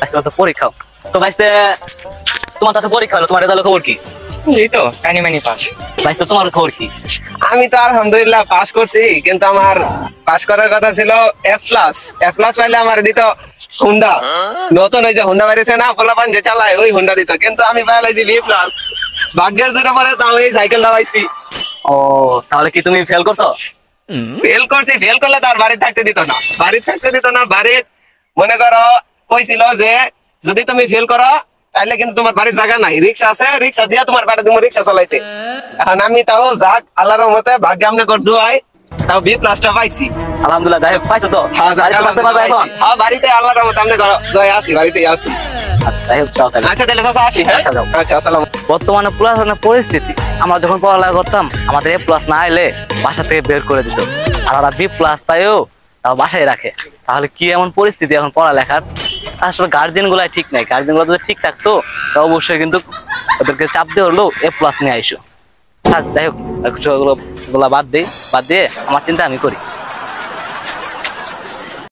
আজকে তো পরীক্ষা। তো ভাইস্তে তোমার কাছে পরীক্ষা হলো, তোমার রেজাল্টের খবর কি? এই তো কানি মানি পাস। ভাইস্তে তোমার খবর কি? আমি তো আলহামদুলিল্লাহ পাস করছি, কিন্তু আমার পাস করার কথা ছিল F+। F+ পাইলে আমার দিত হুন্ডা। নতুন ওই যে হুন্ডা বেরিয়েছে না, পোলাপান যে চালায় ওই হুন্ডা দিত, কিন্তু আমি পাইলাইছি B+। ভাগ্যের জন্য পরে তাও এই সাইকেলটা পাইছি। ও তাহলে কি তুমি ফেল করছো? ফেল করছি, ফেল করলে তো আর বাড়িতে থাকতে দিত না, বাড়ির মনে করো কইছিল যে যদি তুমি ফেল করো তাহলে কিন্তু তোমার বাড়ির জায়গা নাই, রিক্সা আছে, রিক্সা দিয়া তোমার বাড়ি তুমি রিক্সা চালাইতে। এখন আমি তাও যাক আল্লাহর রহমতে ভাগ্যে আমনে কর দুয়াই তাও B+ পাইছি। আলহামদুলিল্লাহ, যাই হোক পাইছো তো? হ্যাঁ যাক বাড়িতে থাকতে পারবে এখন? হ্যাঁ বাড়িতে আল্লাহর রহমতে আমনে কর দুয়াই আছি, বাড়িতেই আছি। আচ্ছা যাই হোক, যাও তাহলে। আচ্ছা তাহলে চাচা আসি। হ্যাঁ আচ্ছা, যাও। আচ্ছা, আসসালাম। বর্তমানে পড়াশোনার পরিস্থিতি, আমরা যখন পড়ালেখা করতাম আমাদের A+ না এলে বাসা থেকে বের করে দিত, আর ওরা B+ পাইও তাও বাসায় রাখে। তাহলে কি এমন পরিস্থিতি এখন পড়ালেখার? আসলে গার্জেন গুলাই ঠিক নাই, গার্জেন গুলো যদি ঠিক থাকতো তা অবশ্যই কিন্তু ওদেরকে চাপ দিয়ে হলেও A+ নিয়ে আইসো। থাক যাই হোক, ওগুলো বাদ দিয়ে আমার চিন্তা আমি করি।